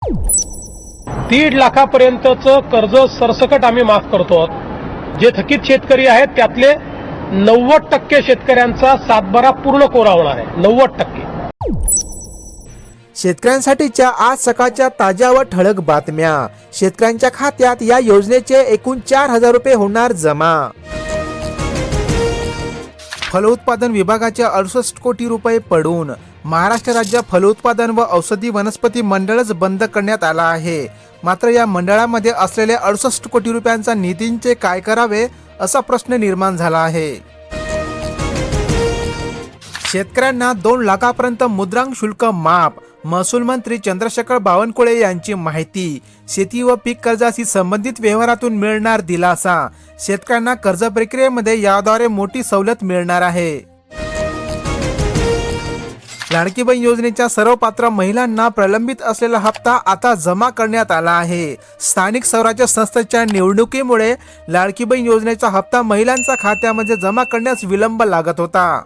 1.5 लाखापर्यंतचं कर्ज सरसकट आम्ही माफ करतो आहोत। जे थकीत शेतकरी आहेत त्यातले 90% शेतकऱ्यांचा सातबारा पूर्ण कोरा होणार आहे। 90%। शेतकऱ्यांसाठीच्या आज सकाळच्या ताज्या व ठळक बातम्या। शेतकऱ्यांच्या खात्यात या योजनेचे एकूण 4,000 रुपये होणार जमा। फलोत्पादन विभागाच्या 68 कोटी रुपये पडून महाराष्ट्र राज्य फलोत्पादन व औषधी वनस्पती मंडळच बंद करण्यात आला आहे। मात्र या मंडळामध्ये असलेले 68 कोटी रुपयांचा निधींचे काय करावे असा प्रश्न निर्माण झाला आहे। शेतकऱ्यांना 2 लाखापर्यंत मुद्रांक शुल्क माफ। महसूल मंत्री चंद्रशेखर बावनकुळे यांची माहिती। शेती व पीक कर्जाशी संबंधित व्यवहारातून मिळणार दिलासा। शेतकऱ्यांना कर्ज प्रक्रियेमध्ये याद्वारे मोठी सवलत मिळणार आहे। लाडकी बहीण योजनेच्या सर्व पात्र महिलांना प्रलंबित असलेला हप्ता आता जमा करण्यात आला आहे। स्थानिक स्वराज्य संस्थेच्या निवडणुकीमुळे लाडकी बहीण योजनेचा हप्ता महिलांच्या खात्यामध्ये जमा करण्यास विलंब लागत होता।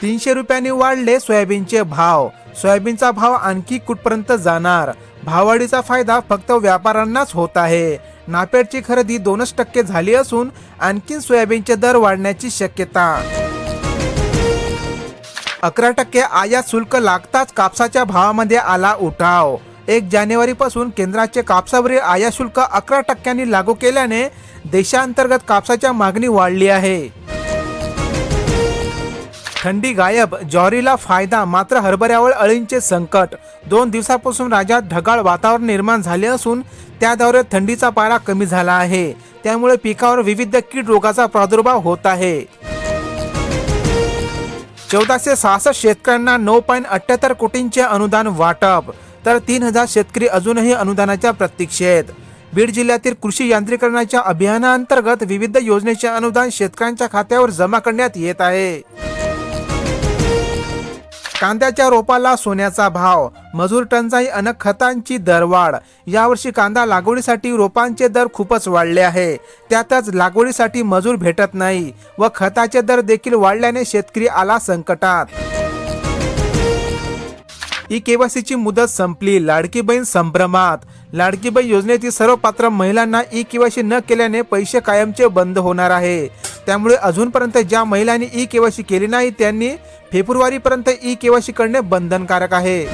300 रुपयांनी वाढले सोयाबीनचे भाव। सोयाबीनचा भाव आणखी कुठपर्यंत जाणार? भाववाढीचा फायदा फक्त व्यापाऱ्यांनाच होत आहे। नाफेडची खरेदी 2% झाली असून आणखी सोयाबीनचे दर वाढण्याची शक्यता। 11% आयात शुल्क लागताच कापसाच्या भावामध्ये आला उठाव। 1 जानेवारीपासून केंद्राचे कापसावरील आयात शुल्क 11% लागू केल्याने देशांतर्गत कापसाच्या मागणी वाढली आहे। थंडी गायब, ज्वारीला फायदा, मात्र हरभऱ्यावर अळींचे संकट। 2 दिवसापासून राज्यात ढगाळ वातावरण निर्माण झाले असून त्याद्वारे थंडीचा पारा कमी झाला आहे। त्यामुळे पिकावर विविध कीड रोगाचा प्रादुर्भाव होत आहे। 1466 शेतकऱ्यांना 9.78 कोटींचे अनुदान वाटप, तर 3000 शेतकरी अजूनही अनुदानाच्या प्रतीक्षेत। बीड जिल्ह्यातील कृषी यांत्रिकरणाच्या अभियानाअंतर्गत विविध योजनेचे अनुदान शेतकऱ्यांच्या खात्यावर जमा करण्यात येत आहे। कांद्याच्या रोपाला सोन्याचा भाव, मजूर टंचाई अन खतांची दरवाढ। यावर्षी कांदा लागवडीसाठी रोपांचे दर खूपच वाढले आहे। त्यातच लागवडीसाठी मजूर भेटत नाही व खताचे दर देखील वाढल्याने शेतकरी आला संकटात। ई-केवायसीची मुदत संपली, लाडकी बहीण संभ्रमात। लाडकी बहीण योजनेतील सर्व पात्र महिलांना ई-केवायसी न केल्याने पैसे कायमचे बंद होणार आहे। त्यामुळे अजूनपर्यंत ज्या महिलांनी ई-केवायसी केली नाही त्यांनी फेब्रुवारीपर्यंत ई-केवायसी करणे बंधनकारक आहे।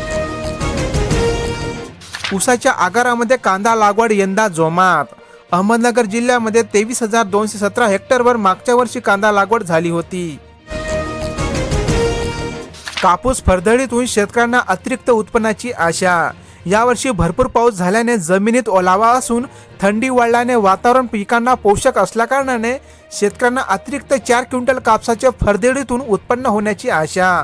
ऊसाच्या आगारामध्ये कांदा लागवड यंदा जोमात। अहमदनगर जिल्ह्यामध्ये 23,217 हेक्टरवर मागच्या वर्षी कांदा लागवड झाली होती। कापूस फरदळीतून शेतकऱ्यांना अतिरिक्त उत्पन्नाची आशा। यावर्षी भरपूर पाऊस झाल्याने जमिनीत ओलावा असून थंडी वाढल्याने वातावरण पिकांना पोषक असल्याकारणाने शेतकऱ्यांना अतिरिक्त 4 क्विंटल कापसाच्या फरदळीतून उत्पन्न होण्याची आशा।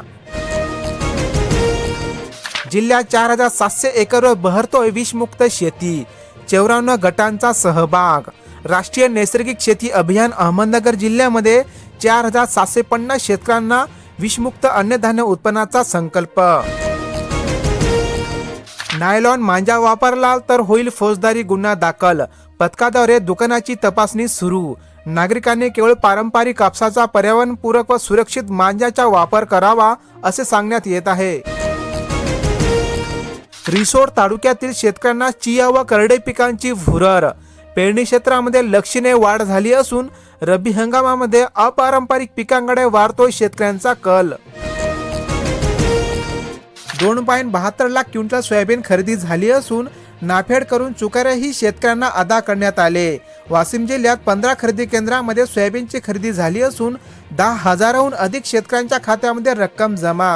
जिल्ह्यात 4700 एकरवर बहरतोय विषमुक्त शेती। 54 गटांचा सहभाग। राष्ट्रीय नैसर्गिक शेती अभियान अहमदनगर जिल्ह्यामध्ये 4750 शेतकऱ्यांना विषमुक्त अन्नधान्य उत्पन्नाचा संकल्प। नायलॉन मांजा वापरला तर होईल फौजदारी गुन्हा दाखल। पथकाद्वारे दुकानाची तपासणी सुरू। नागरिकांनी केवळ पारंपरिक कापसाचा पर्यावरणपूरक व सुरक्षित मांजाचा वापर करावा असे सांगण्यात येत आहे। रिसोड तालुक्यातील शेतकऱ्यांना चिया व करडई पिकांची भुरर। पेरणी क्षेत्रामध्ये लक्षणीय वाढ झाली असून रब्बी हंगामामध्ये अपारंपरिक पिकांकडे वाढतोय शेतकऱ्यांचा कल। 2.72 लाख क्विंटल सोयाबीन खरेदी झाली असून नाफेड करून चुकाऱ्याही शेतकऱ्यांना अदा करण्यात आले। वाशिम जिल्ह्यात 15 खरेदी केंद्रांमध्ये सोयाबीनची खरेदी झाली असून 10,000हून अधिक शेतकऱ्यांच्या खात्यामध्ये रक्कम जमा।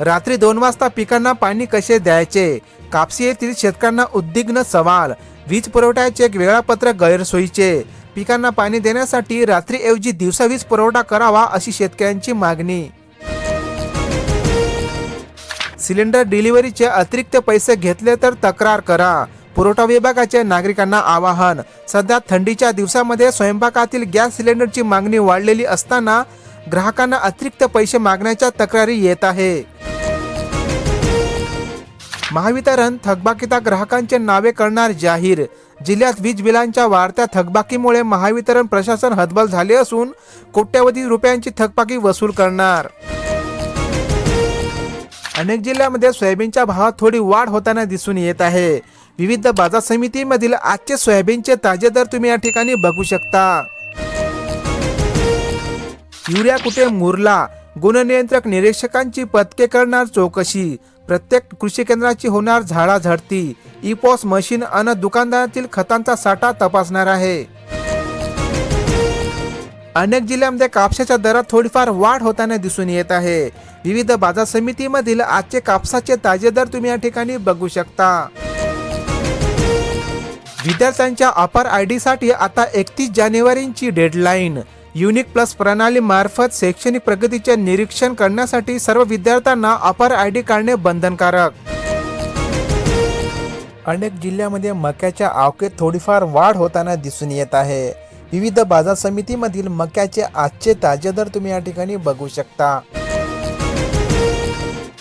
रात्री 2 वाजता पिकांना पाणी कसे द्यायचे? कापसी येथील शेतकऱ्यांना उद्विग्न सवाल। वीज पुरवठ्याचे एक वेळापत्रक गैरसोयीचे। पिकांना पाणी देण्यासाठी रात्रीऐवजी दिवसा वीज पुरवठा करावा अशी शेतकऱ्यांची मागणी। सिलेंडर डिलिव्हरीचे अतिरिक्त पैसे घेतले तर तक्रार करा। पुरवठा विभागाचे नागरिकांना आवाहन। सध्या थंडीच्या दिवसामध्ये स्वयंपाकातील गॅस सिलेंडरची मागणी वाढलेली असताना ग्राहकांना अतिरिक्त पैसे मागण्याच्या तक्रारी येत आहे। महावितरण थकबाकीता ग्राहकांचे नावे करणार जाहीर। जिल्ह्यात वीज बिलांच्या वाढत्या थकबाकीमुळे महावितरण प्रशासन हतबल झाले असून कोट्यवधी रुपयांची थकबाकी वसूल करणार। अनेक जिल्ह्यामध्ये सोयाबीनच्या भावात थोडी वाढ होताना दिसून येत आहे। विविध बाजार समितीमधील आजचे सोयाबीनचे ताजे दर तुम्ही या ठिकाणी बघू शकता। युरिया कुठे मुरला, गुणनियंत्रक निरीक्षकांची पथके करणार चौकशी, प्रत्येक कृषी केंद्राची होणार झाडाझडती, ई-पॉस मशीन अन दुकानदारातील खतांचा साठा तपासणार आहे। अनेक जिल्ह्यांमध्ये कापसाच्या दरात थोडीफार वाढ होताना दिसून येत आहे। विविध बाजार समितीमधील आजचे कापसाचे ताजे दर तुम्ही या ठिकाणी बघू शकता। विद्यार्थ्यांच्या अपार आयडी साठी आता 31 जानेवारीची डेडलाईन। युनिक प्लस प्रणाली मार्फत शैक्षणिक प्रगतीचे निरीक्षण करण्यासाठी सर्व विद्यार्थ्यांना अपार आयडी काढणे बंधनकारक। अनेक जिल्ह्यामध्ये मक्याच्या आवकेत थोडीफार वाढ होताना दिसून येत आहे। विविध बाजार समितीमधील मक्याचे आजचे ताजे दर तुम्ही या ठिकाणी बघू शकता।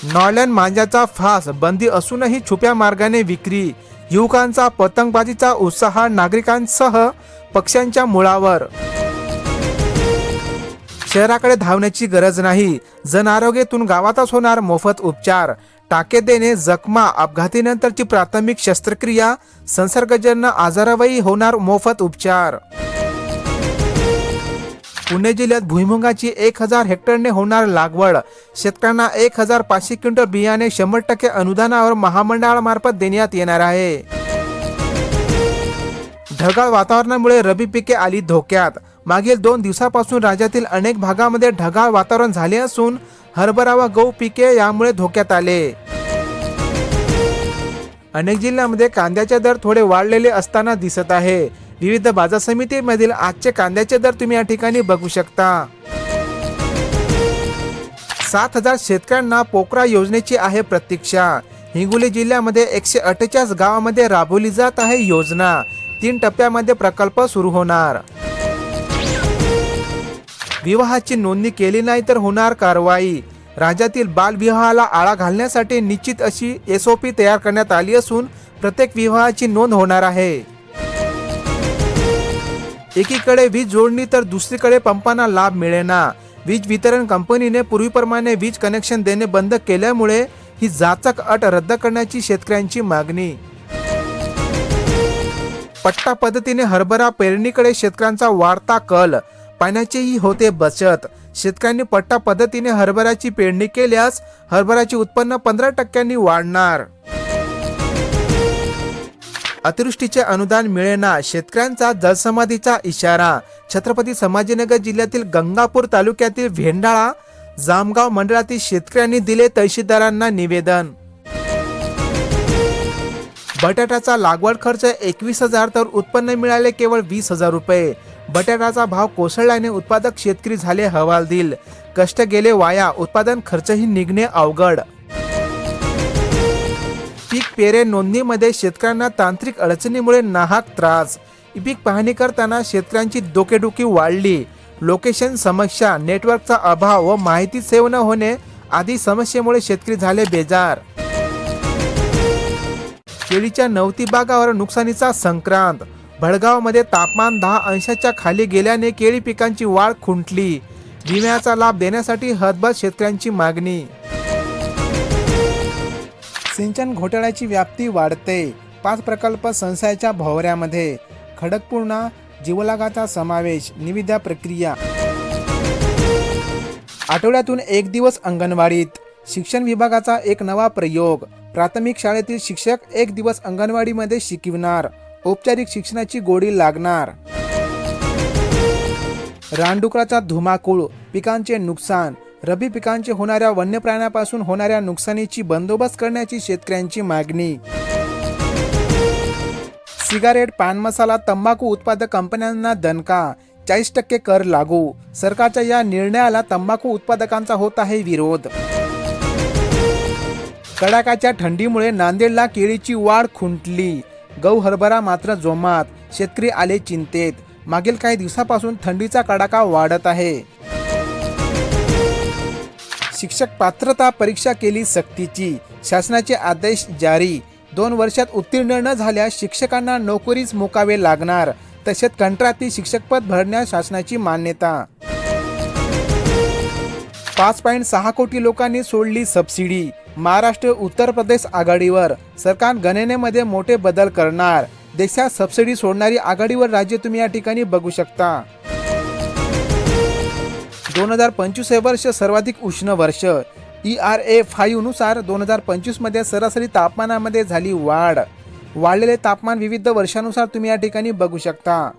नॉर्लँड मांजाचा फास बंदी असूनही छुप्या मार्गाने विक्री, युवकांचा पतंगबाजीचा उत्साह नागरिकांसह पक्ष्यांच्या मुळावर। शहराकडे धावण्याची गरज नाही, जन आरोग्यातून गावातच होणार मोफत उपचार, टाके देणे, जखमा, अपघातानंतरची प्राथमिक शस्त्रक्रिया, संसर्गजन्य आजारावरही होणार मोफत उपचार। पुणे जिल्ह्यात भुईमुगाची 1000 हेक्टरने होणार लागवड, शेतकऱ्यांना 1500 क्विंटल बियाणे 100% अनुदानावर महामंडळामार्फत देण्यात येणार आहे। ढगाळ वातावरणामुळे रब्बी पिके आली धोक्यात, मागील 2 दिवसापासून राज्यातील अनेक भागामध्ये ढगाळ वातावरण झाले असून हरभरा व गहू पिके यामुळे धोक्यात आले। अनेक जिल्ह्यांमध्ये कांद्याचे दर थोडे वाढलेले असताना दिसत आहे। विविध बाजार समितीमधील आजचे कांद्याचे दर तुम्ही या ठिकाणी बघू शकता। 7000 शेतकऱ्यांना पोकरा योजनेची आहे प्रतीक्षा। हिंगोली जिल्ह्यामध्ये 148 गावामध्ये राबवली जात आहे योजना, 3 टप्प्यामध्ये प्रकल्प सुरू होणार। विवाहाची नोंदणी केली नाही तर होणार कारवाई, राज्यातील बालविवाहाला आळा घालण्यासाठी निश्चित अशी SOP तयार करण्यात आली असून प्रत्येक विवाहाची नोंद होणार आहे। एकीकडे वीज जोडणी तर दुसरीकडे पंपांना लाभ मिळेना, वीज वितरण कंपनीने पूर्वीप्रमाणे वीज कनेक्शन देणे बंद केल्यामुळे ही जाचक अट रद्द करण्याची शेतकऱ्यांची मागणी। पट्टा पद्धतीने हरभरा पेरणीकडे शेतकऱ्यांचा वाढता कल, पाण्याचीही होते बचत, शेतकऱ्यांनी पट्टा पद्धतीने हरभऱ्याची पेरणी केल्यास हरभऱ्याचे उत्पन्न 15% वाढणार। अतिवृष्टीचे अनुदान मिळेना, शेतकऱ्यांचा जलसमाधीचा इशारा, छत्रपती संभाजीनगर जिल्ह्यातील गंगापूर तालुक्यातील भेंडाळा जामगाव मंडळातील शेतकऱ्यांनी दिले तहसीलदारांना निवेदन। बटाट्याचा लागवड खर्च 21,000 तर उत्पन्न मिळाले केवळ 20,000 रुपये। बटाट्याचा भाव कोसळल्याने उत्पादक शेतकरी झाले हवालदिल, कष्ट गेले वाया, उत्पादन खर्चही निघणे अवघड। पीक पेरे नोंदणीमध्ये शेतकऱ्यांना तांत्रिक अडचणीमुळे नाहक त्रास, पीक पाहणी करताना शेतकऱ्यांची डोकेदुखी वाढली, लोकेशन समस्या, नेटवर्कचा अभाव व माहिती सेव्ह न होणे आदी समस्येमुळे शेतकरी झाले बेजार। केळीच्या 90 बागावर नुकसानीचा संक्रांत, भडगावमध्ये तापमान 10 अंशाच्या खाली गेल्याने केळी पिकांची वाढ खुंटली, विम्याचा लाभ देण्यासाठी हतबल शेतकऱ्यांची मागणी। सिंचन घोटाळ्याची व्याप्ती वाढते, 5 प्रकल्प संशयाच्या भोवऱ्यामध्ये, खडकपूर्णा जीवलागाचा समावेश, निविदा प्रक्रिया। आठवड्यातून 1 दिवस अंगणवाडीत, शिक्षण विभागाचा एक नवा प्रयोग, प्राथमिक शाळेतील शिक्षक 1 दिवस अंगणवाडीमध्ये शिकविणार, औपचारिक शिक्षणाची गोडी लागणार। रानडुकराचा धुमाकूळ, पिकांचे नुकसान, रब्बी पिकांचे होणाऱ्या वन्य प्राण्यापासून होणाऱ्या नुकसानीची बंदोबस्त करण्याची शेतकऱ्यांची मागणी। सिगारेट, पान मसाला, तंबाखू उत्पादक कंपन्यांना दणका, 40% कर लागू, सरकारच्या या निर्णयाला तंबाखू उत्पादकांचा होत आहे विरोध। कडाक्याच्या थंडीमुळे नांदेडला केळीची वाढ खुंटली, गहू हरभरा मात्र जोमात, शेतकरी आले चिंतेत, मागील काही दिवसापासून थंडीचा कडाका वाढत आहे। शिक्षक पात्रता परीक्षा केली सक्तीची, शासनाचे आदेश जारी, 2 वर्षात उत्तीर्ण न झाल्यास शिक्षकांना नोकरीच मुकावे लागणार, तसेच कंत्राटी शिक्षकपद भरण्यास शासनाची मान्यता। 5.6 कोटी लोकांनी सोडली सबसिडी. महाराष्ट्र उत्तर प्रदेश आघाडीवर. सरकार गणनेमध्ये मोठे बदल करणार. देशात सबसिडी सोडणारी आघाडीवर राज्य तुम्ही या ठिकाणी बघू शकता. 2025 हे वर्ष सर्वाधिक उष्ण वर्ष. ERA5 नुसार 2025 मध्ये सरासरी तापमानामध्ये झाली वाढ. वाढलेले तापमान विविध वर्षानुसार तुम्ही या ठिकाणी बघू शकता.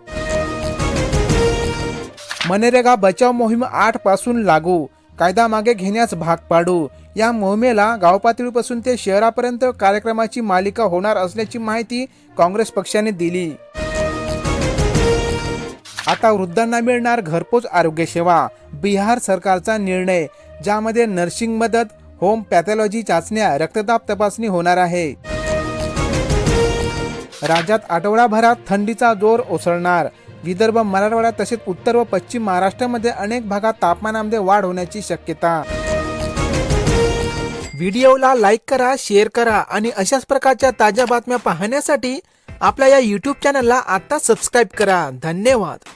मनरेगा बचाव मोहीम 8 पासून लागू. कायदा मागे घेण्यास भाग पाडू. या मोहिमेला गाव पातळीपासून ते शहरापर्यंत कार्यक्रमाची मालिका होणार असल्याची माहिती काँग्रेस पक्षाने दिली. आता वृद्धांना मिळणार घरपोच आरोग्य सेवा. बिहार सरकारचा निर्णय, ज्यामध्ये नर्सिंग मदत, होम पॅथॉलॉजी चाचण्या, रक्तदाब तपासणी होणार आहे. राज्यात आठवडाभरात थंडीचा जोर ओसरणार. विदर्भ, मराठवाडा तसेच उत्तर व पश्चिम महाराष्ट्रामध्ये अनेक भागात तापमानामध्ये वाढ होण्याची शक्यता. व्हिडिओला लाईक करा, शेअर करा आणि अशाच प्रकारच्या ताज्या बातम्या पाहण्यासाठी आपल्या या YouTube चॅनलला आता सबस्क्राईब करा. धन्यवाद.